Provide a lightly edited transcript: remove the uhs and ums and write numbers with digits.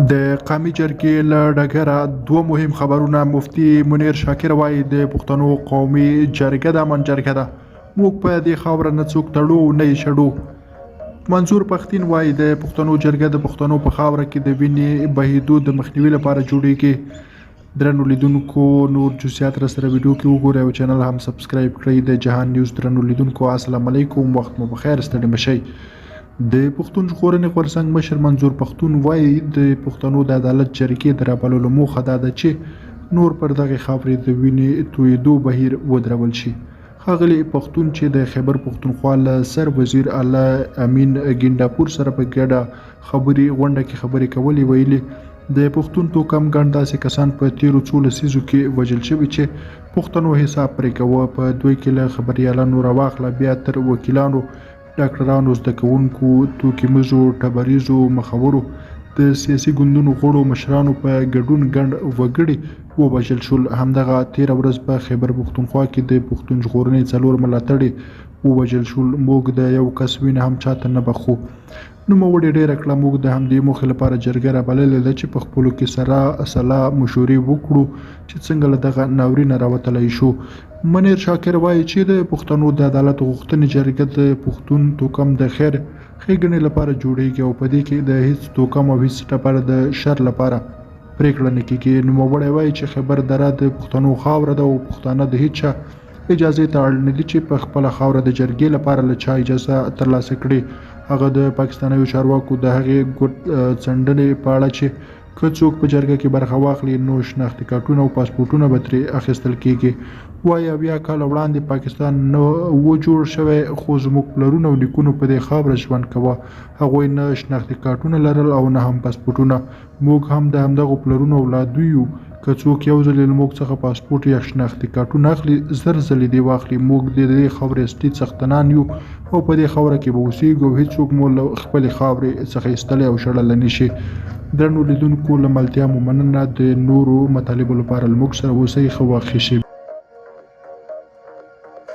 د قومي جرګې له ډګره دوه مهم خبرونه. مفتي منیر شاکر وایي د پښتنو قومي جرګه د امن جرګه ده، موږ په دې خاوره نه څوک تړو نه یې شړو. منظور پښتين وایي د پښتنو جرګه د پښتنو په خاوره کې د وینې بهېدو د مخنیوي لپاره جوړیږي. درنو لیدونکو، نور جزئیات را سره ویډیو کې وګورئ او چینل هم سبسکرایب کړئ. د جهان نیوز درنو لیدونکو، السلام علیکم، وخت مو بخیر، ستړي مشئ. د پښتون ژغورنې غورځنګ مشر منظور پښتون وایي د پښتنو د عدالت جرګې د رابللو موخه دا ده چې نور پر دغې خاورې د وینې تویېدو بهیر ودرول شي. ښاغلي پښتون چې د خیبر پښتونخوا له سر وزیر اعلی امین ګینډاپور سره په ګډه غونډه کې خبرې کولې، ویلي د پښتون توکم ګڼ داسې کسان په تیرو څو لسیزو کې وژل شوي چې پښتنو حساب پرې کوه. په دوی کې له خبریالانو راواخله بیا تر وکیلانو، ډاکټرانو، زده کوونکو، توکمیزو، ټبریزو مخورو، د سیاسي ګوندونو غړو، مشرانو په ګډون ګڼ وګړي ووژل شول. همدغه تېره ورځ په خیبر پښتونخوا کې د پښتون ژغورنې 4 ملاتړي ووژل شول. موږ د یو کس وینه هم چاته نه بخښو. نوموړي ډېره کړه موږ د همدې موخې لپاره جرګه رابللې ده چې په خپلو کې سره سلا مشورې وکړو چې څنګه له دغه ناورینه راوتلی شو. منیر شاکر وایي چې د پښتنو د عدالت غوښتنې جرګه د پښتون توکم د خیر ښېګڼې لپاره جوړیږي او په دې کې د هیڅ توکم او هیڅ ټبر د شر لپاره پرېکړه نه کیږي. نوموړی وایي چې خیبر دره د پښتنو خاوره ده او پښتانه د هیڅ چا اجازې ته اړ نه دي چې په خپله خاوره د جرګې لپاره له چا اجازه ترلاسه کړي. هغه د پاکستانیو چارواکو د هغې ګوت څنډنې په اړه چې که څوک په جرګه کې برخه واخلي نو شناختي کارتونه او پاسپورټونه به ترې اخیستل کېږي. وایي 70 کاله وړاندې پاکستان نه و جوړ شوی، خو زموږ پلرونو او نیکونو په دې خاوره ژوند کوه. هغوی نه شناختي کارتونه لرل او نه هم پاسپورټونه. موږ هم د همدغو پلرونو اولادو یو. که څوک یو ځل له موږ څخه پاسپورټ یا شناختي کارتونه اخلي، زر ځلې دې واخلي. موږ د دې خاورې اصلي څښتنان یو او په دې خاوره کې به اوسېږو او هېڅوک مو له خپلې خاورې څخه ایستلی او شړلی نه شي. درنو لیدونکو، له ملتیا مو مننه. د نورو مطالبو لپاره له موږ سره اوسئ. ښه وخت ښه شي.